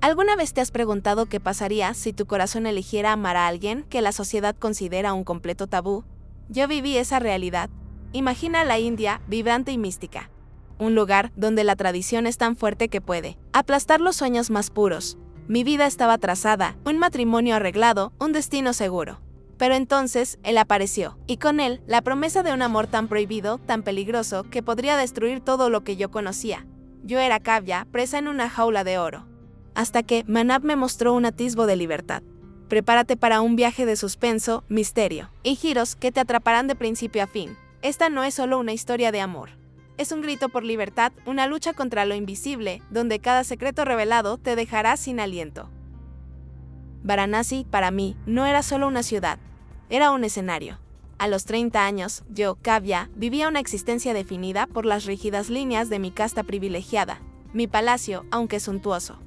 ¿Alguna vez te has preguntado qué pasaría si tu corazón eligiera amar a alguien que la sociedad considera un completo tabú? Yo viví esa realidad. Imagina la India, vibrante y mística. Un lugar donde la tradición es tan fuerte que puede aplastar los sueños más puros. Mi vida estaba trazada, un matrimonio arreglado, un destino seguro. Pero entonces, él apareció, y con él, la promesa de un amor tan prohibido, tan peligroso, que podría destruir todo lo que yo conocía. Yo era Kavya, presa en una jaula de oro. Hasta que Manab me mostró un atisbo de libertad. Prepárate para un viaje de suspenso, misterio y giros que te atraparán de principio a fin. Esta no es solo una historia de amor. Es un grito por libertad, una lucha contra lo invisible, donde cada secreto revelado te dejará sin aliento. Varanasi, para mí, no era solo una ciudad, era un escenario. A los 30 años, yo, Kavya, vivía una existencia definida por las rígidas líneas de mi casta privilegiada. Mi palacio, aunque suntuoso,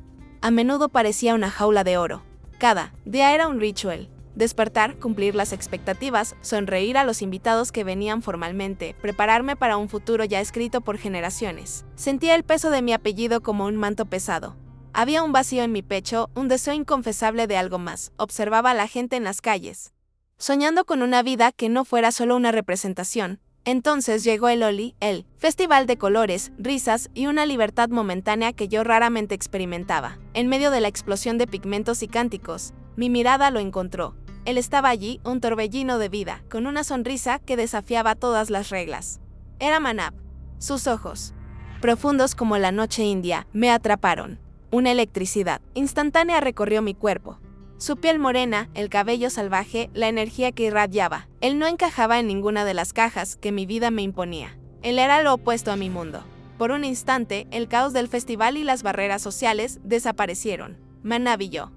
a menudo parecía una jaula de oro. Cada día era un ritual. Despertar, cumplir las expectativas, sonreír a los invitados que venían formalmente, prepararme para un futuro ya escrito por generaciones. Sentía el peso de mi apellido como un manto pesado. Había un vacío en mi pecho, un deseo inconfesable de algo más. Observaba a la gente en las calles, soñando con una vida que no fuera solo una representación. Entonces llegó el Holi, el festival de colores, risas y una libertad momentánea que yo raramente experimentaba. En medio de la explosión de pigmentos y cánticos, mi mirada lo encontró. Él estaba allí, un torbellino de vida, con una sonrisa que desafiaba todas las reglas. Era Manab. Sus ojos, profundos como la noche india, me atraparon. Una electricidad instantánea recorrió mi cuerpo. Su piel morena, el cabello salvaje, la energía que irradiaba. Él no encajaba en ninguna de las cajas que mi vida me imponía. Él era lo opuesto a mi mundo. Por un instante, el caos del festival y las barreras sociales desaparecieron. Manab y yo.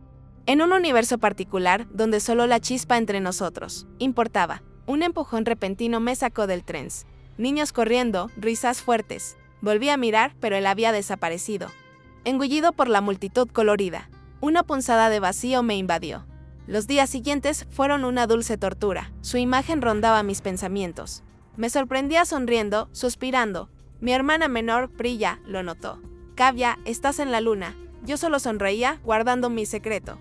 En un universo particular, donde solo la chispa entre nosotros importaba. Un empujón repentino me sacó del tren. Niños corriendo, risas fuertes. Volví a mirar, pero él había desaparecido. Engullido por la multitud colorida. Una punzada de vacío me invadió. Los días siguientes fueron una dulce tortura. Su imagen rondaba mis pensamientos. Me sorprendía sonriendo, suspirando. Mi hermana menor, Priya, lo notó. Kavya, estás en la luna. Yo solo sonreía, guardando mi secreto,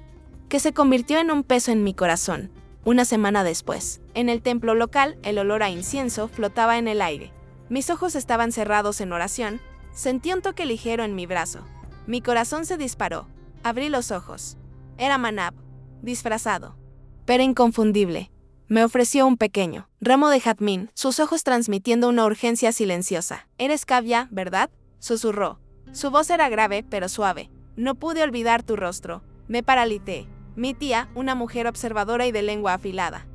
que se convirtió en un peso en mi corazón. Una semana después, en el templo local, el olor a incienso flotaba en el aire. Mis ojos estaban cerrados en oración. Sentí un toque ligero en mi brazo. Mi corazón se disparó. Abrí los ojos. Era Manab, disfrazado, pero inconfundible. Me ofreció un pequeño ramo de jazmín, sus ojos transmitiendo una urgencia silenciosa. «Eres Kavya, ¿verdad?», susurró. Su voz era grave, pero suave. «No pude olvidar tu rostro». Me paralité. Mi tía, una mujer observadora y de lengua afilada,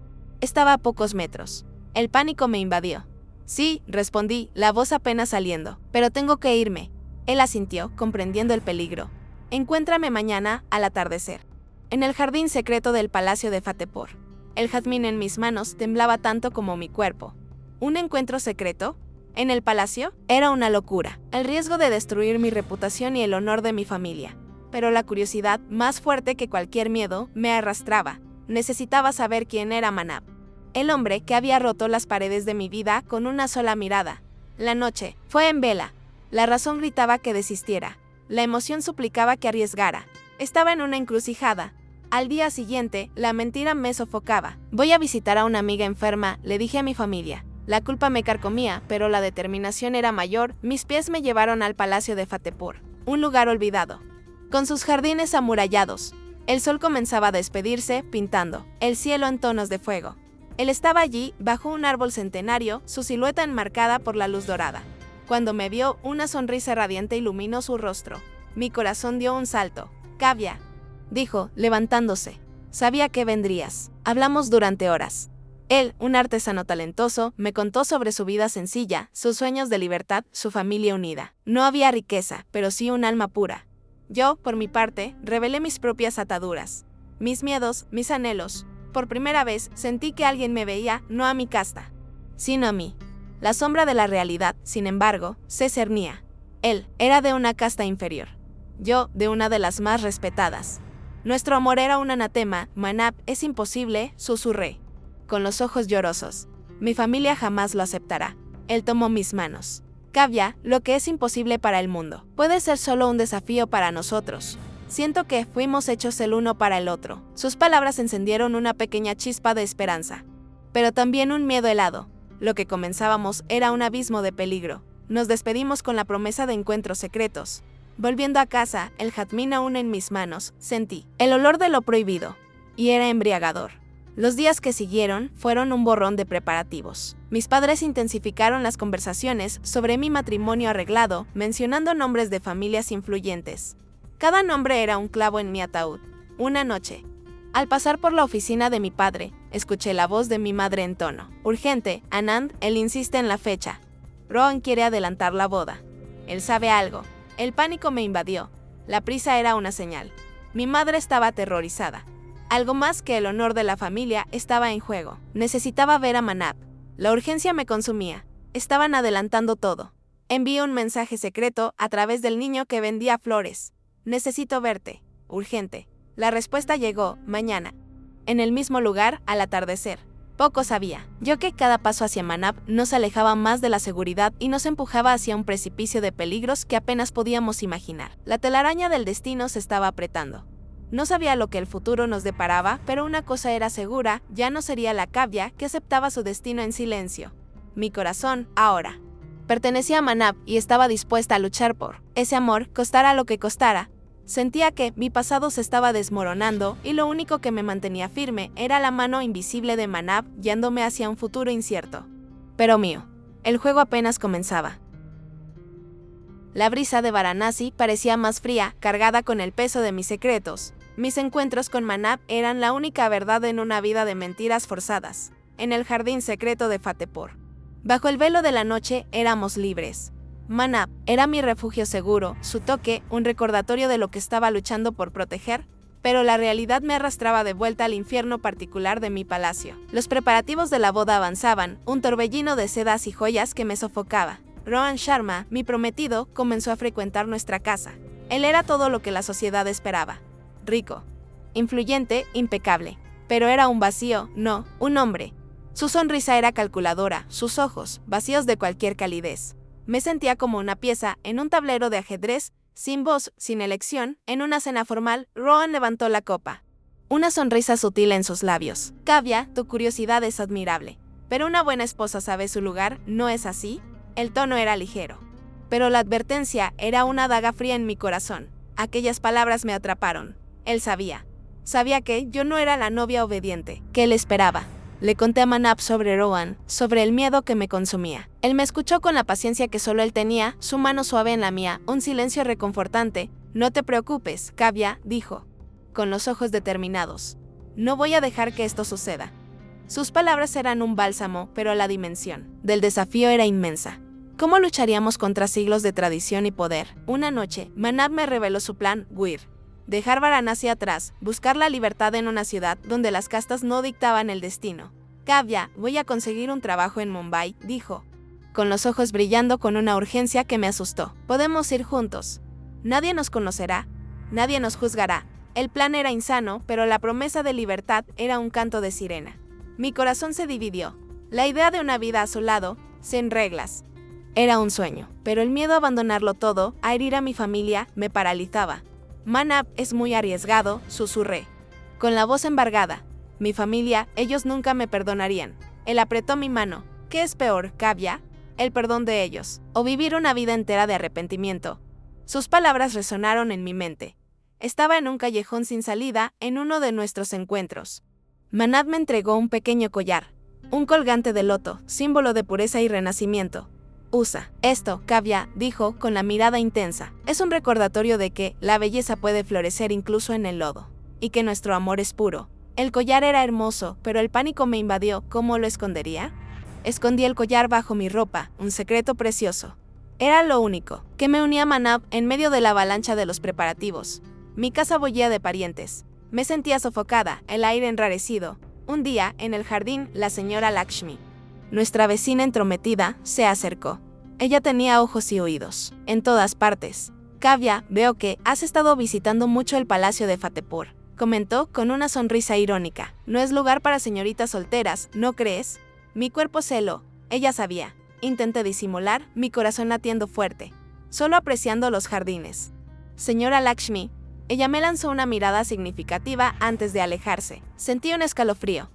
estaba a pocos metros. El pánico me invadió. «Sí», respondí, la voz apenas saliendo. «Pero tengo que irme». Él asintió, comprendiendo el peligro. «Encuéntrame mañana, al atardecer, en el jardín secreto del palacio de Fatehpur». El jazmín en mis manos temblaba tanto como mi cuerpo. ¿Un encuentro secreto? ¿En el palacio? Era una locura. El riesgo de destruir mi reputación y el honor de mi familia. Pero la curiosidad, más fuerte que cualquier miedo, me arrastraba. Necesitaba saber quién era Manab. El hombre que había roto las paredes de mi vida con una sola mirada. La noche fue en vela. La razón gritaba que desistiera. La emoción suplicaba que arriesgara. Estaba en una encrucijada. Al día siguiente, la mentira me sofocaba. «Voy a visitar a una amiga enferma», le dije a mi familia. La culpa me carcomía, pero la determinación era mayor. Mis pies me llevaron al palacio de Fatehpur, un lugar olvidado, con sus jardines amurallados. El sol comenzaba a despedirse, pintando el cielo en tonos de fuego. Él estaba allí, bajo un árbol centenario, su silueta enmarcada por la luz dorada. Cuando me vio, una sonrisa radiante iluminó su rostro. Mi corazón dio un salto. «Kavya», dijo, levantándose. «Sabía que vendrías». Hablamos durante horas. Él, un artesano talentoso, me contó sobre su vida sencilla, sus sueños de libertad, su familia unida. No había riqueza, pero sí un alma pura. Yo, por mi parte, revelé mis propias ataduras, mis miedos, mis anhelos. Por primera vez, sentí que alguien me veía, no a mi casta, sino a mí. La sombra de la realidad, sin embargo, se cernía. Él era de una casta inferior. Yo, de una de las más respetadas. Nuestro amor era un anatema. «Manab, es imposible», susurré, con los ojos llorosos. «Mi familia jamás lo aceptará». Él tomó mis manos. «Kavya, lo que es imposible para el mundo puede ser solo un desafío para nosotros». Siento que fuimos hechos el uno para el otro. Sus palabras encendieron una pequeña chispa de esperanza, pero también un miedo helado. Lo que comenzábamos era un abismo de peligro. Nos despedimos con la promesa de encuentros secretos. Volviendo a casa, el jazmín aún en mis manos, sentí el olor de lo prohibido, y era embriagador. Los días que siguieron fueron un borrón de preparativos. Mis padres intensificaron las conversaciones sobre mi matrimonio arreglado, mencionando nombres de familias influyentes. Cada nombre era un clavo en mi ataúd. Una noche, al pasar por la oficina de mi padre, escuché la voz de mi madre en tono urgente. Anand, él insiste en la fecha. Rohan quiere adelantar la boda. Él sabe algo. El pánico me invadió. La prisa era una señal. Mi madre estaba aterrorizada. Algo más que el honor de la familia estaba en juego. Necesitaba ver a Manab. La urgencia me consumía. Estaban adelantando todo. Envié un mensaje secreto a través del niño que vendía flores. Necesito verte. Urgente. La respuesta llegó, mañana. En el mismo lugar, al atardecer. Poco sabía yo que cada paso hacia Manab nos alejaba más de la seguridad y nos empujaba hacia un precipicio de peligros que apenas podíamos imaginar. La telaraña del destino se estaba apretando. No sabía lo que el futuro nos deparaba, pero una cosa era segura, ya no sería la Kavya que aceptaba su destino en silencio. Mi corazón, ahora, pertenecía a Manab y estaba dispuesta a luchar por ese amor, costara lo que costara. Sentía que mi pasado se estaba desmoronando y lo único que me mantenía firme era la mano invisible de Manab guiándome hacia un futuro incierto. Pero mío, el juego apenas comenzaba. La brisa de Varanasi parecía más fría, cargada con el peso de mis secretos. Mis encuentros con Manab eran la única verdad en una vida de mentiras forzadas. En el jardín secreto de Fatehpur, bajo el velo de la noche, éramos libres. Manab era mi refugio seguro, su toque, un recordatorio de lo que estaba luchando por proteger, pero la realidad me arrastraba de vuelta al infierno particular de mi palacio. Los preparativos de la boda avanzaban, un torbellino de sedas y joyas que me sofocaba. Rohan Sharma, mi prometido, comenzó a frecuentar nuestra casa. Él era todo lo que la sociedad esperaba. Rico, influyente, impecable. Pero era un vacío, no, un hombre. Su sonrisa era calculadora, sus ojos, vacíos de cualquier calidez. Me sentía como una pieza en un tablero de ajedrez, sin voz, sin elección. En una cena formal, Rohan levantó la copa. Una sonrisa sutil en sus labios. Kavya, tu curiosidad es admirable. Pero una buena esposa sabe su lugar, ¿no es así? El tono era ligero. Pero la advertencia era una daga fría en mi corazón. Aquellas palabras me atraparon. Él sabía. Sabía que yo no era la novia obediente que él esperaba. Le conté a Manab sobre Rohan, sobre el miedo que me consumía. Él me escuchó con la paciencia que solo él tenía, su mano suave en la mía, un silencio reconfortante. No te preocupes, Kavya, dijo, con los ojos determinados. No voy a dejar que esto suceda. Sus palabras eran un bálsamo, pero la dimensión del desafío era inmensa. ¿Cómo lucharíamos contra siglos de tradición y poder? Una noche, Manab me reveló su plan, Guir. Dejar Varanasi atrás, buscar la libertad en una ciudad donde las castas no dictaban el destino. Kavya, voy a conseguir un trabajo en Mumbai, dijo, con los ojos brillando con una urgencia que me asustó. Podemos ir juntos. Nadie nos conocerá, nadie nos juzgará. El plan era insano, pero la promesa de libertad era un canto de sirena. Mi corazón se dividió. La idea de una vida a su lado, sin reglas, era un sueño, pero el miedo a abandonarlo todo, a herir a mi familia, me paralizaba. Manab es muy arriesgado, susurré, con la voz embargada. Mi familia, ellos nunca me perdonarían. Él apretó mi mano. ¿Qué es peor, Kavya? El perdón de ellos, o vivir una vida entera de arrepentimiento. Sus palabras resonaron en mi mente. Estaba en un callejón sin salida, en uno de nuestros encuentros. Manab me entregó un pequeño collar, un colgante de loto, símbolo de pureza y renacimiento. Usa esto, Kavya, dijo con la mirada intensa. Es un recordatorio de que la belleza puede florecer incluso en el lodo, y que nuestro amor es puro. El collar era hermoso, pero el pánico me invadió. ¿Cómo lo escondería? Escondí el collar bajo mi ropa, un secreto precioso. Era lo único que me unía a Manab en medio de la avalancha de los preparativos. Mi casa bollía de parientes. Me sentía sofocada, el aire enrarecido. Un día, en el jardín, la señora Lakshmi, nuestra vecina entrometida, se acercó. Ella tenía ojos y oídos en todas partes. Kavya, veo que has estado visitando mucho el palacio de Fatehpur, comentó con una sonrisa irónica. No es lugar para señoritas solteras, ¿no crees? Mi cuerpo se heló. Ella sabía. Intenté disimular, mi corazón latiendo fuerte, solo apreciando los jardines. Señora Lakshmi, Ella me lanzó una mirada significativa antes de alejarse. Sentí un escalofrío.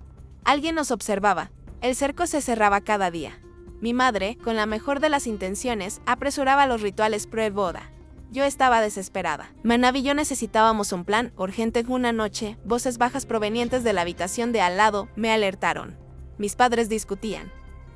Alguien nos observaba. El cerco se cerraba cada día. Mi madre, con la mejor de las intenciones, apresuraba los rituales pre-boda. Yo estaba desesperada. Manab y yo necesitábamos un plan urgente. Una noche, voces bajas provenientes de la habitación de al lado me alertaron. Mis padres discutían.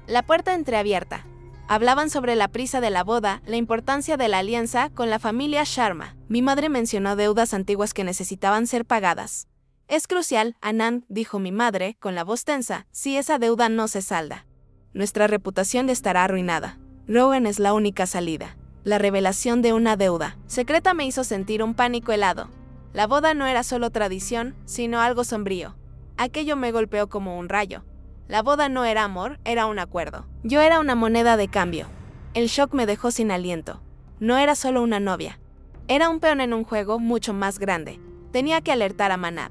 La puerta entreabierta. Hablaban sobre la prisa de la boda, la importancia de la alianza con la familia Sharma. Mi madre mencionó deudas antiguas que necesitaban ser pagadas. Es crucial, Anand, dijo mi madre, con la voz tensa, si esa deuda no se salda. Nuestra reputación estará arruinada. Rowan es la única salida. La revelación de una deuda secreta me hizo sentir un pánico helado. La boda no era solo tradición, sino algo sombrío. Aquello me golpeó como un rayo. La boda no era amor, era un acuerdo. Yo era una moneda de cambio. El shock me dejó sin aliento. No era solo una novia. Era un peón en un juego mucho más grande. Tenía que alertar a Manab.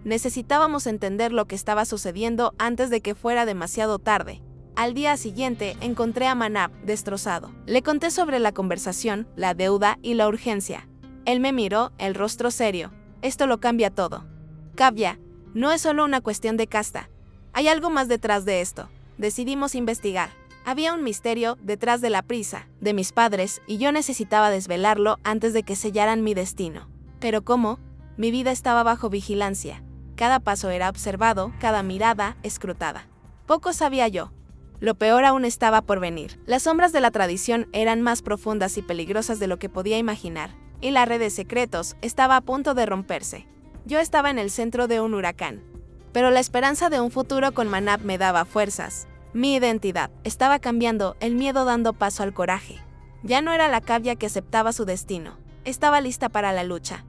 Necesitábamos entender lo que estaba sucediendo antes de que fuera demasiado tarde. Al día siguiente, encontré a Manab destrozado. Le conté sobre la conversación, la deuda y la urgencia. Él me miró, el rostro serio. Esto lo cambia todo. Kavya, no es solo una cuestión de casta. Hay algo más detrás de esto. Decidimos investigar. Había un misterio detrás de la prisa de mis padres y yo necesitaba desvelarlo antes de que sellaran mi destino. ¿Pero cómo? Mi vida estaba bajo vigilancia. Cada paso era observado, cada mirada escrutada. Poco sabía yo. Lo peor aún estaba por venir. Las sombras de la tradición eran más profundas y peligrosas de lo que podía imaginar, y la red de secretos estaba a punto de romperse. Yo estaba en el centro de un huracán. Pero la esperanza de un futuro con Manab me daba fuerzas. Mi identidad estaba cambiando, el miedo dando paso al coraje. Ya no era la Kavya que aceptaba su destino. Estaba lista para la lucha.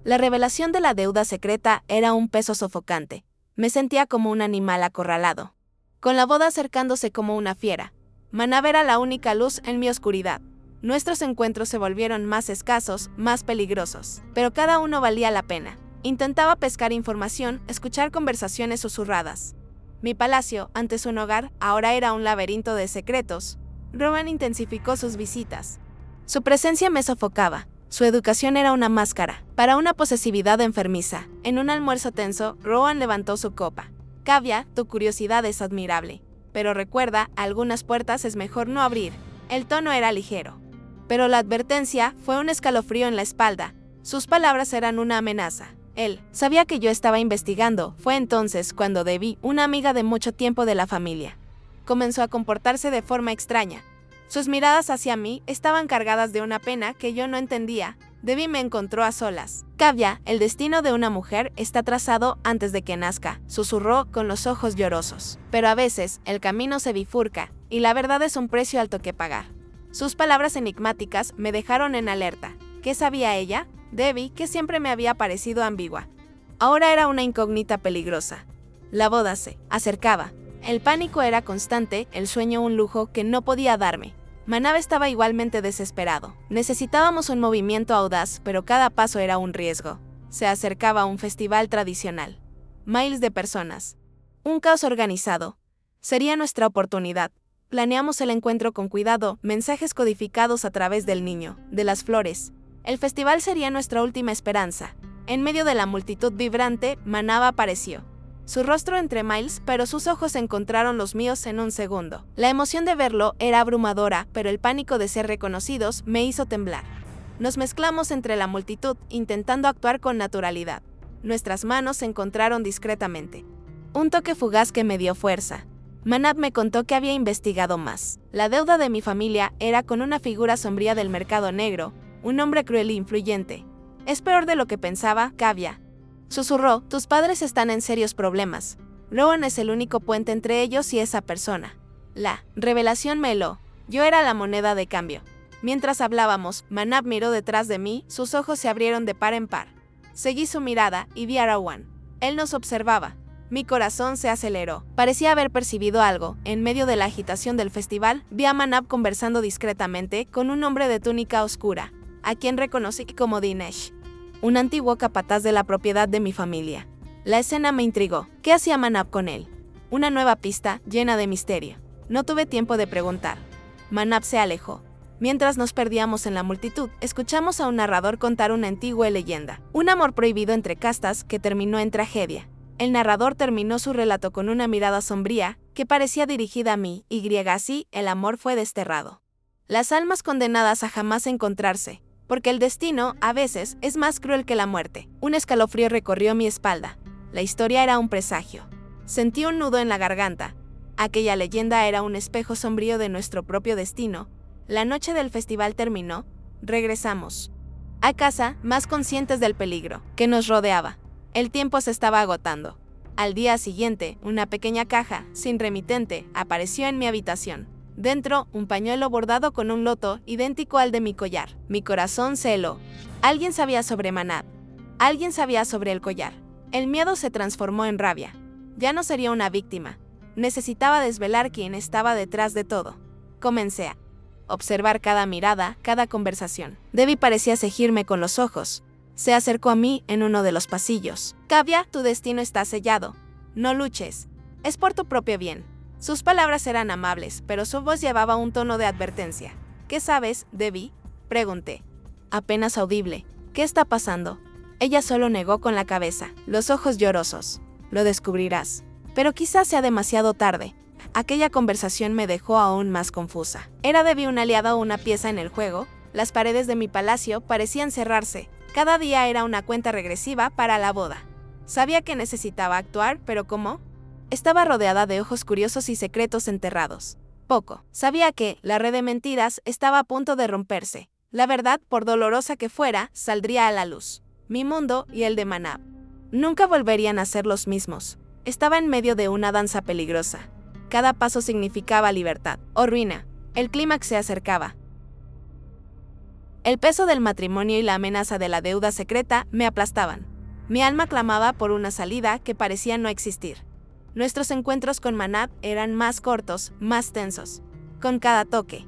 La revelación de la deuda secreta era un peso sofocante. Me sentía como un animal acorralado. Con la boda acercándose como una fiera. Manab era la única luz en mi oscuridad. Nuestros encuentros se volvieron más escasos, más peligrosos. Pero cada uno valía la pena. Intentaba pescar información, escuchar conversaciones susurradas. Mi palacio, antes un hogar, ahora era un laberinto de secretos. Rowan intensificó sus visitas. Su presencia me sofocaba. Su educación era una máscara, para una posesividad enfermiza. En un almuerzo tenso, Rowan levantó su copa. Kavya, tu curiosidad es admirable. Pero recuerda, algunas puertas es mejor no abrir. El tono era ligero. Pero la advertencia fue un escalofrío en la espalda. Sus palabras eran una amenaza. Él sabía que yo estaba investigando. Fue entonces cuando Devi, una amiga de mucho tiempo de la familia, comenzó a comportarse de forma extraña. Sus miradas hacia mí estaban cargadas de una pena que yo no entendía. Devi me encontró a solas. Kavya, el destino de una mujer está trazado antes de que nazca, susurró con los ojos llorosos. Pero a veces, el camino se bifurca, y la verdad es un precio alto que pagar. Sus palabras enigmáticas me dejaron en alerta. ¿Qué sabía ella? Devi, que siempre me había parecido ambigua. Ahora era una incógnita peligrosa. La boda se acercaba. El pánico era constante, el sueño un lujo que no podía darme. Manab estaba igualmente desesperado. Necesitábamos un movimiento audaz, pero cada paso era un riesgo. Se acercaba un festival tradicional. Miles de personas. Un caos organizado. Sería nuestra oportunidad. Planeamos el encuentro con cuidado, mensajes codificados a través del niño, de las flores. El festival sería nuestra última esperanza. En medio de la multitud vibrante, Manab apareció. Su rostro entre miles, pero sus ojos encontraron los míos en un segundo. La emoción de verlo era abrumadora, pero el pánico de ser reconocidos me hizo temblar. Nos mezclamos entre la multitud, intentando actuar con naturalidad. Nuestras manos se encontraron discretamente. Un toque fugaz que me dio fuerza. Manab me contó que había investigado más. La deuda de mi familia era con una figura sombría del mercado negro, un hombre cruel e influyente. Es peor de lo que pensaba, Kavya. Susurró, tus padres están en serios problemas. Rowan es el único puente entre ellos y esa persona. La revelación me heló. Yo era la moneda de cambio. Mientras hablábamos, Manab miró detrás de mí, sus ojos se abrieron de par en par. Seguí su mirada y vi a Rowan. Él nos observaba. Mi corazón se aceleró. Parecía haber percibido algo. En medio de la agitación del festival, vi a Manab conversando discretamente con un hombre de túnica oscura, a quien reconocí como Dinesh, un antiguo capataz de la propiedad de mi familia. La escena me intrigó. ¿Qué hacía Manab con él? Una nueva pista, llena de misterio. No tuve tiempo de preguntar. Manab se alejó. Mientras nos perdíamos en la multitud, escuchamos a un narrador contar una antigua leyenda, un amor prohibido entre castas que terminó en tragedia. El narrador terminó su relato con una mirada sombría que parecía dirigida a mí, y así el amor fue desterrado. Las almas condenadas a jamás encontrarse, porque el destino, a veces, es más cruel que la muerte. Un escalofrío recorrió mi espalda. La historia era un presagio. Sentí un nudo en la garganta. Aquella leyenda era un espejo sombrío de nuestro propio destino. La noche del festival terminó. Regresamos a casa, más conscientes del peligro que nos rodeaba. El tiempo se estaba agotando. Al día siguiente, una pequeña caja, sin remitente, apareció en mi habitación. Dentro, un pañuelo bordado con un loto idéntico al de mi collar. Mi corazón se heló. Alguien sabía sobre Manab. Alguien sabía sobre el collar. El miedo se transformó en rabia. Ya no sería una víctima. Necesitaba desvelar quién estaba detrás de todo. Comencé a observar cada mirada, cada conversación. Debbie parecía seguirme con los ojos. Se acercó a mí en uno de los pasillos. Kavya, tu destino está sellado. No luches. Es por tu propio bien. Sus palabras eran amables, pero su voz llevaba un tono de advertencia. ¿Qué sabes, Debbie? Pregunté. Apenas audible. ¿Qué está pasando? Ella solo negó con la cabeza, los ojos llorosos. Lo descubrirás. Pero quizás sea demasiado tarde. Aquella conversación me dejó aún más confusa. ¿Era Debbie una aliada o una pieza en el juego? Las paredes de mi palacio parecían cerrarse. Cada día era una cuenta regresiva para la boda. Sabía que necesitaba actuar, pero ¿cómo? Estaba rodeada de ojos curiosos y secretos enterrados. Poco. Sabía que la red de mentiras estaba a punto de romperse. La verdad, por dolorosa que fuera, saldría a la luz. Mi mundo y el de Manab nunca volverían a ser los mismos. Estaba en medio de una danza peligrosa. Cada paso significaba libertad o ruina. El clímax se acercaba. El peso del matrimonio y la amenaza de la deuda secreta me aplastaban. Mi alma clamaba por una salida que parecía no existir. Nuestros encuentros con Manab eran más cortos, más tensos. Con cada toque,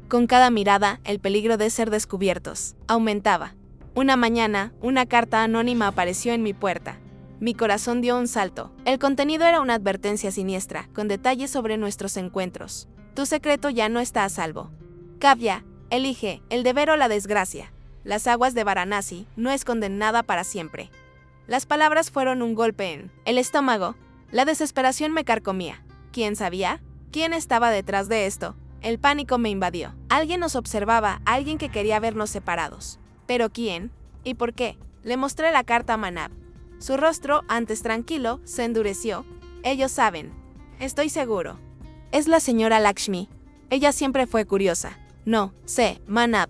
con cada mirada, el peligro de ser descubiertos aumentaba. Una mañana, una carta anónima apareció en mi puerta. Mi corazón dio un salto. El contenido era una advertencia siniestra, con detalles sobre nuestros encuentros. Tu secreto ya no está a salvo. Kavya, elige el deber o la desgracia. Las aguas de Varanasi no esconden nada para siempre. Las palabras fueron un golpe en el estómago. La desesperación me carcomía. ¿Quién sabía? ¿Quién estaba detrás de esto? El pánico me invadió. Alguien nos observaba, alguien que quería vernos separados. ¿Pero quién? ¿Y por qué? Le mostré la carta a Manab. Su rostro, antes tranquilo, se endureció. Ellos saben. Estoy seguro. Es la señora Lakshmi. Ella siempre fue curiosa. No, sé, Manab.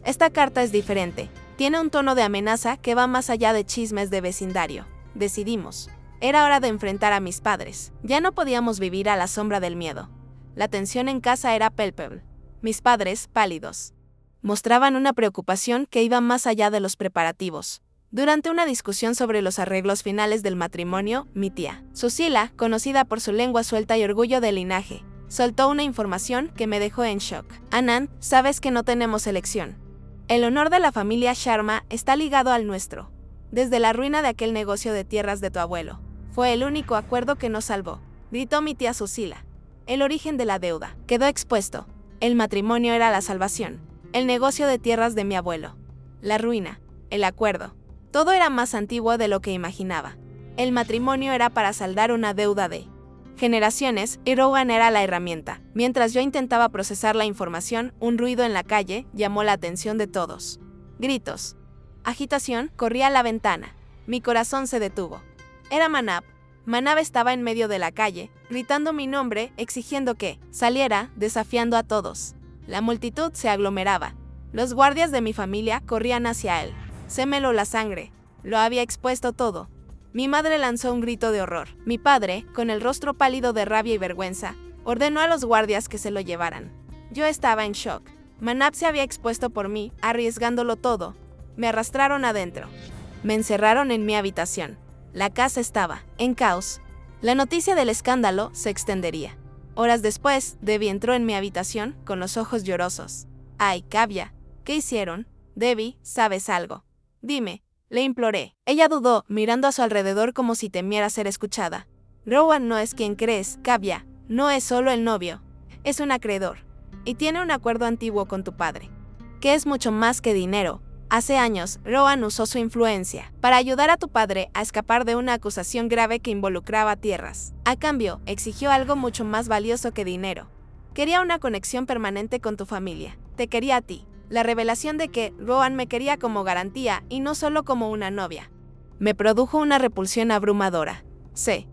Esta carta es diferente. Tiene un tono de amenaza que va más allá de chismes de vecindario. Decidimos. Era hora de enfrentar a mis padres. Ya no podíamos vivir a la sombra del miedo. La tensión en casa era palpable. Mis padres, pálidos, mostraban una preocupación que iba más allá de los preparativos. Durante una discusión sobre los arreglos finales del matrimonio, mi tía, Susila, conocida por su lengua suelta y orgullo de linaje, soltó una información que me dejó en shock. Anand, sabes que no tenemos elección. El honor de la familia Sharma está ligado al nuestro. Desde la ruina de aquel negocio de tierras de tu abuelo. Fue el único acuerdo que nos salvó, gritó mi tía Susila. El origen de la deuda quedó expuesto. El matrimonio era la salvación. El negocio de tierras de mi abuelo. La ruina. El acuerdo. Todo era más antiguo de lo que imaginaba. El matrimonio era para saldar una deuda de generaciones y Rowan era la herramienta. Mientras yo intentaba procesar la información, un ruido en la calle llamó la atención de todos. Gritos. Agitación, corrí a la ventana. Mi corazón se detuvo. Era Manab. Manab estaba en medio de la calle, gritando mi nombre, exigiendo que saliera, desafiando a todos. La multitud se aglomeraba. Los guardias de mi familia corrían hacia él. Se me heló la sangre. Lo había expuesto todo. Mi madre lanzó un grito de horror. Mi padre, con el rostro pálido de rabia y vergüenza, ordenó a los guardias que se lo llevaran. Yo estaba en shock. Manab se había expuesto por mí, arriesgándolo todo. Me arrastraron adentro. Me encerraron en mi habitación. La casa estaba en caos. La noticia del escándalo se extendería. Horas después, Debbie entró en mi habitación con los ojos llorosos. Ay, Kavya, ¿qué hicieron? Debbie, ¿sabes algo? Dime, le imploré. Ella dudó, mirando a su alrededor como si temiera ser escuchada. Rowan no es quien crees, Kavya. No es solo el novio. Es un acreedor. Y tiene un acuerdo antiguo con tu padre. que es mucho más que dinero. Hace años, Rowan usó su influencia para ayudar a tu padre a escapar de una acusación grave que involucraba tierras. A cambio, exigió algo mucho más valioso que dinero. Quería una conexión permanente con tu familia. Te quería a ti. La revelación de que Rowan me quería como garantía y no solo como una novia me produjo una repulsión abrumadora.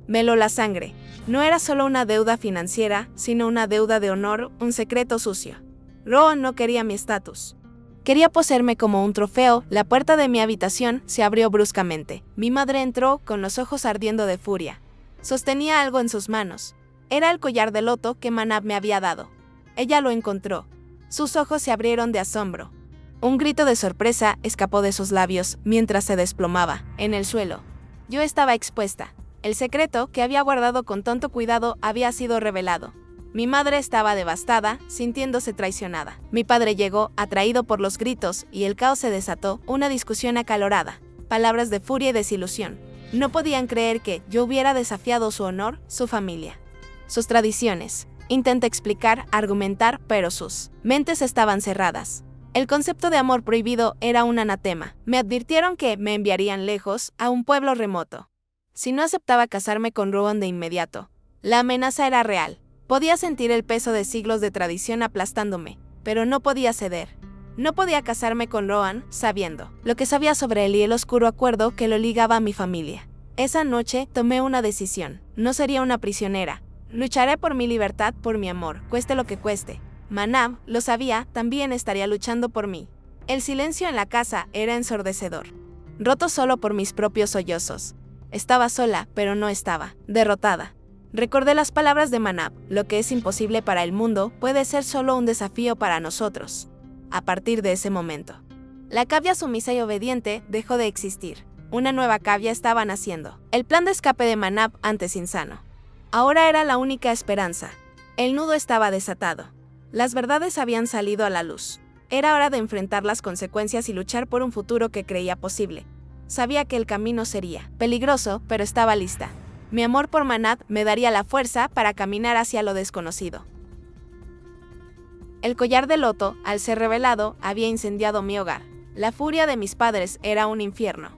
Me heló la sangre. No era solo una deuda financiera, sino una deuda de honor, un secreto sucio. Rowan no quería mi estatus. Quería poseerme como un trofeo. La puerta de mi habitación se abrió bruscamente. Mi madre entró con los ojos ardiendo de furia. Sostenía algo en sus manos. Era el collar de loto que Manab me había dado. Ella lo encontró. Sus ojos se abrieron de asombro. Un grito de sorpresa escapó de sus labios mientras se desplomaba en el suelo. Yo estaba expuesta. El secreto que había guardado con tanto cuidado había sido revelado. Mi madre estaba devastada, sintiéndose traicionada. Mi padre llegó, atraído por los gritos, y el caos se desató, una discusión acalorada. Palabras de furia y desilusión. No podían creer que yo hubiera desafiado su honor, su familia, sus tradiciones. Intenté explicar, argumentar, pero sus mentes estaban cerradas. El concepto de amor prohibido era un anatema. Me advirtieron que me enviarían lejos, a un pueblo remoto, si no aceptaba casarme con Rowan de inmediato. La amenaza era real. Podía sentir el peso de siglos de tradición aplastándome, pero no podía ceder. No podía casarme con Rowan, sabiendo lo que sabía sobre él y el oscuro acuerdo que lo ligaba a mi familia. Esa noche tomé una decisión. No sería una prisionera. Lucharé por mi libertad, por mi amor, cueste lo que cueste. Manab, lo sabía, también estaría luchando por mí. El silencio en la casa era ensordecedor, roto solo por mis propios sollozos. Estaba sola, pero no estaba derrotada. Recordé las palabras de Manab: lo que es imposible para el mundo puede ser solo un desafío para nosotros. A partir de ese momento, la cavia sumisa y obediente dejó de existir. Una nueva cavia estaba naciendo. El plan de escape de Manab, antes insano, ahora era la única esperanza. El nudo estaba desatado. Las verdades habían salido a la luz. Era hora de enfrentar las consecuencias y luchar por un futuro que creía posible. Sabía que el camino sería peligroso, pero estaba lista. Mi amor por Manab me daría la fuerza para caminar hacia lo desconocido. El collar de loto, al ser revelado, había incendiado mi hogar. La furia de mis padres era un infierno.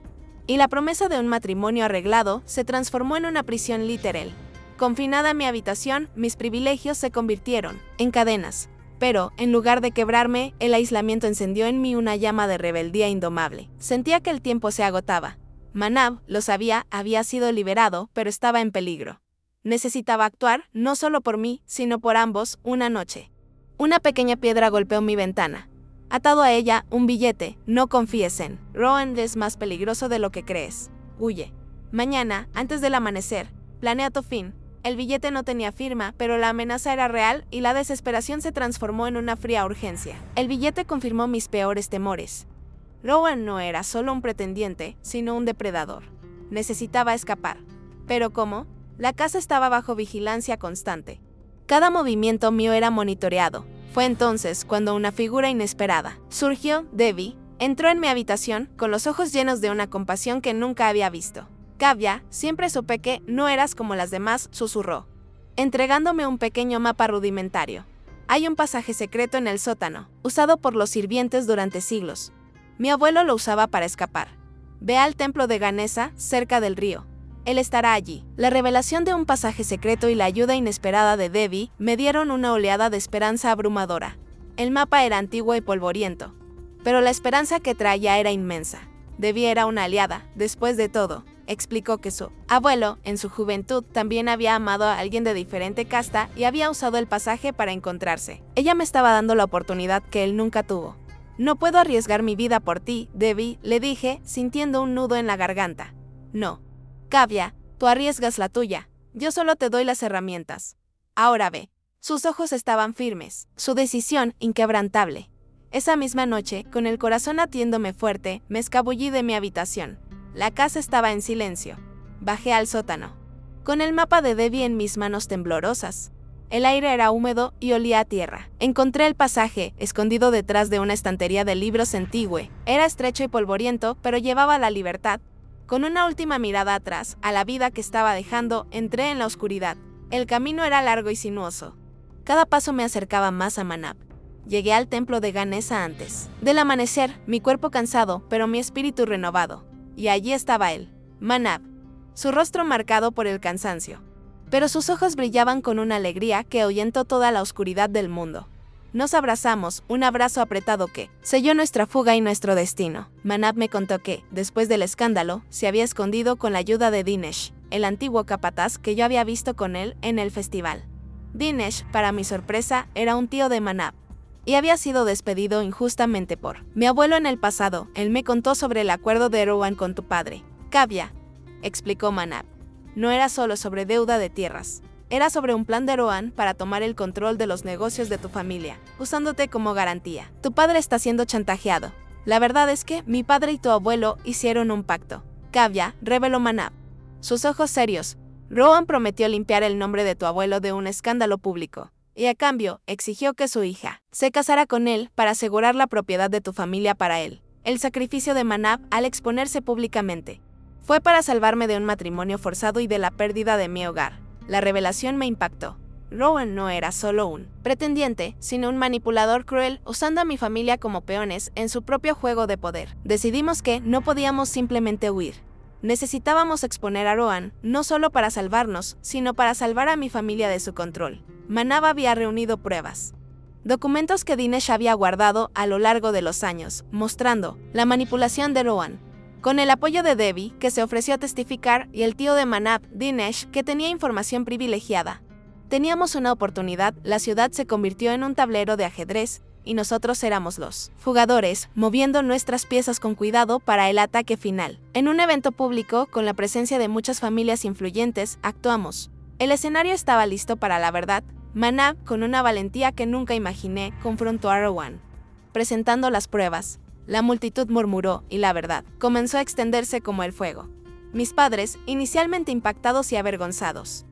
Y la promesa de un matrimonio arreglado se transformó en una prisión literal. Confinada en mi habitación, mis privilegios se convirtieron en cadenas. Pero, en lugar de quebrarme, el aislamiento encendió en mí una llama de rebeldía indomable. Sentía que el tiempo se agotaba. Manab, lo sabía, había sido liberado, pero estaba en peligro. Necesitaba actuar, no solo por mí, sino por ambos. Una noche, una pequeña piedra golpeó mi ventana. Atado a ella, un billete: no confíes en Rowan, es más peligroso de lo que crees. Huye. Mañana, antes del amanecer, planea tu fin. El billete no tenía firma, pero la amenaza era real y la desesperación se transformó en una fría urgencia. El billete confirmó mis peores temores. Rowan no era solo un pretendiente, sino un depredador. Necesitaba escapar. ¿Pero cómo? La casa estaba bajo vigilancia constante. Cada movimiento mío era monitoreado. Fue entonces cuando una figura inesperada surgió. Debbie entró en mi habitación con los ojos llenos de una compasión que nunca había visto. Kavya, siempre supe que no eras como las demás, susurró, entregándome un pequeño mapa rudimentario. Hay un pasaje secreto en el sótano, usado por los sirvientes durante siglos. Mi abuelo lo usaba para escapar. Ve al templo de Ganesa, cerca del río. Él estará allí. La revelación de un pasaje secreto y la ayuda inesperada de Debbie me dieron una oleada de esperanza abrumadora. El mapa era antiguo y polvoriento, pero la esperanza que traía era inmensa. Debbie era una aliada, después de todo. Explicó que su abuelo, en su juventud, también había amado a alguien de diferente casta y había usado el pasaje para encontrarse. Ella me estaba dando la oportunidad que él nunca tuvo. No puedo arriesgar mi vida por ti, Debbie, le dije, sintiendo un nudo en la garganta. No. Kavya, tú arriesgas la tuya. Yo solo te doy las herramientas. Ahora ve. Sus ojos estaban firmes, su decisión inquebrantable. Esa misma noche, con el corazón latiéndome fuerte, me escabullí de mi habitación. La casa estaba en silencio. Bajé al sótano, con el mapa de Debbie en mis manos temblorosas. El aire era húmedo y olía a tierra. Encontré el pasaje, escondido detrás de una estantería de libros antigua. Era estrecho y polvoriento, pero llevaba la libertad. Con una última mirada atrás, a la vida que estaba dejando, entré en la oscuridad. El camino era largo y sinuoso. Cada paso me acercaba más a Manab. Llegué al templo de Ganesa antes del amanecer, mi cuerpo cansado, pero mi espíritu renovado. Y allí estaba él, Manab, su rostro marcado por el cansancio. Pero sus ojos brillaban con una alegría que ahuyentó toda la oscuridad del mundo. Nos abrazamos, un abrazo apretado que selló nuestra fuga y nuestro destino. Manab me contó que, después del escándalo, se había escondido con la ayuda de Dinesh, el antiguo capataz que yo había visto con él en el festival. Dinesh, para mi sorpresa, era un tío de Manab, y había sido despedido injustamente por mi abuelo en el pasado. Él me contó sobre el acuerdo de Erwan con tu padre, Kavya, explicó Manab. No era solo sobre deuda de tierras. Era sobre un plan de Erwan para tomar el control de los negocios de tu familia, usándote como garantía. Tu padre está siendo chantajeado. La verdad es que mi padre y tu abuelo hicieron un pacto. Kavya, reveló Manab, sus ojos serios. Erwan prometió limpiar el nombre de tu abuelo de un escándalo público, y a cambio exigió que su hija se casara con él para asegurar la propiedad de tu familia para él. El sacrificio de Manab al exponerse públicamente fue para salvarme de un matrimonio forzado y de la pérdida de mi hogar. La revelación me impactó. Rowan no era solo un pretendiente, sino un manipulador cruel, usando a mi familia como peones en su propio juego de poder. Decidimos que no podíamos simplemente huir. Necesitábamos exponer a Rowan, no solo para salvarnos, sino para salvar a mi familia de su control. Manab había reunido pruebas, documentos que Dinesh había guardado a lo largo de los años, mostrando la manipulación de Rowan. Con el apoyo de Devi, que se ofreció a testificar, y el tío de Manab, Dinesh, que tenía información privilegiada, teníamos una oportunidad. La ciudad se convirtió en un tablero de ajedrez, y nosotros éramos los jugadores, moviendo nuestras piezas con cuidado para el ataque final. En un evento público, con la presencia de muchas familias influyentes, actuamos. El escenario estaba listo para la verdad. Manab, con una valentía que nunca imaginé, confrontó a Rowan, presentando las pruebas. La multitud murmuró, y la verdad comenzó a extenderse como el fuego. Mis padres, inicialmente impactados y avergonzados,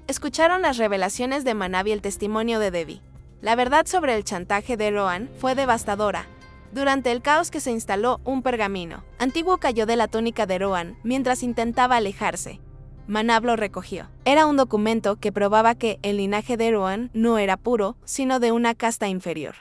escucharon las revelaciones de Manab y el testimonio de Devi. La verdad sobre el chantaje de Rowan fue devastadora. Durante el caos que se instaló, un pergamino antiguo cayó de la túnica de Rowan mientras intentaba alejarse. Manab lo recogió. Era un documento que probaba que el linaje de Rowan no era puro, sino de una casta inferior,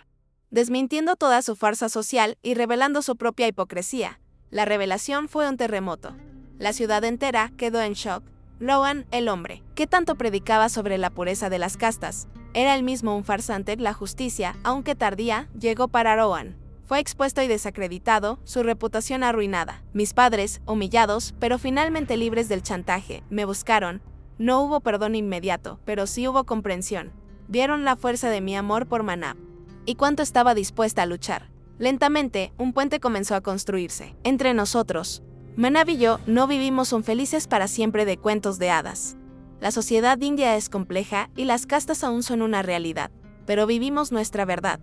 desmintiendo toda su farsa social y revelando su propia hipocresía. La revelación fue un terremoto. La ciudad entera quedó en shock. Rowan, el hombre que tanto predicaba sobre la pureza de las castas, era él mismo un farsante. La justicia, aunque tardía, llegó para Rowan. Fue expuesto y desacreditado, su reputación arruinada. Mis padres, humillados, pero finalmente libres del chantaje, me buscaron. No hubo perdón inmediato, pero sí hubo comprensión. Vieron la fuerza de mi amor por Manab y cuánto estaba dispuesta a luchar. Lentamente, un puente comenzó a construirse entre nosotros. Manab y yo no vivimos un felices para siempre de cuentos de hadas. La sociedad india es compleja y las castas aún son una realidad, pero vivimos nuestra verdad.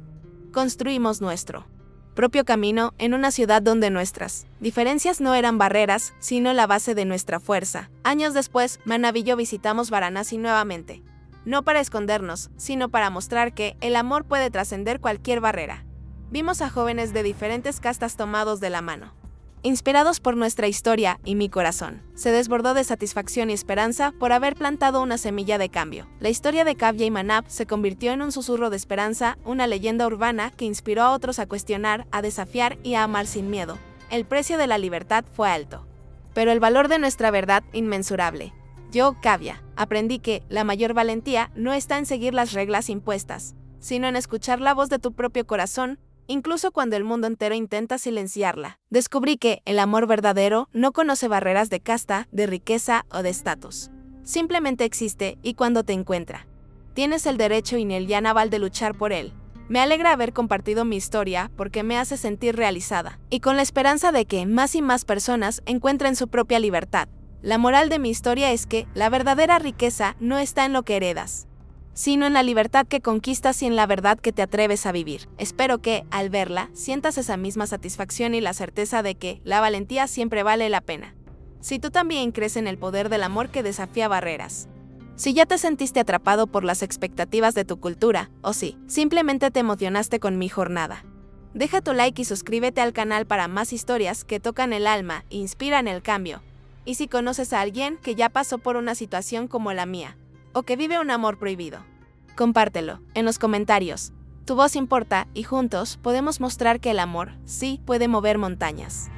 Construimos nuestro propio camino en una ciudad donde nuestras diferencias no eran barreras, sino la base de nuestra fuerza. Años después, Manab y yo visitamos Varanasi nuevamente. No para escondernos, sino para mostrar que el amor puede trascender cualquier barrera. Vimos a jóvenes de diferentes castas tomados de la mano, inspirados por nuestra historia, y mi corazón se desbordó de satisfacción y esperanza por haber plantado una semilla de cambio. La historia de Kavya y Manab se convirtió en un susurro de esperanza, una leyenda urbana que inspiró a otros a cuestionar, a desafiar y a amar sin miedo. El precio de la libertad fue alto, pero el valor de nuestra verdad inmensurable. Yo, Kavya, aprendí que la mayor valentía no está en seguir las reglas impuestas, sino en escuchar la voz de tu propio corazón, incluso cuando el mundo entero intenta silenciarla. Descubrí que el amor verdadero no conoce barreras de casta, de riqueza o de estatus. Simplemente existe, y cuando te encuentra, tienes el derecho inalienable de luchar por él. Me alegra haber compartido mi historia porque me hace sentir realizada, y con la esperanza de que más y más personas encuentren su propia libertad. La moral de mi historia es que la verdadera riqueza no está en lo que heredas, sino en la libertad que conquistas y en la verdad que te atreves a vivir. Espero que, al verla, sientas esa misma satisfacción y la certeza de que la valentía siempre vale la pena. Si tú también crees en el poder del amor que desafía barreras, si ya te sentiste atrapado por las expectativas de tu cultura, o si simplemente te emocionaste con mi jornada, deja tu like y suscríbete al canal para más historias que tocan el alma e inspiran el cambio. Y si conoces a alguien que ya pasó por una situación como la mía, o que vive un amor prohibido, compártelo en los comentarios. Tu voz importa y juntos podemos mostrar que el amor, sí, puede mover montañas.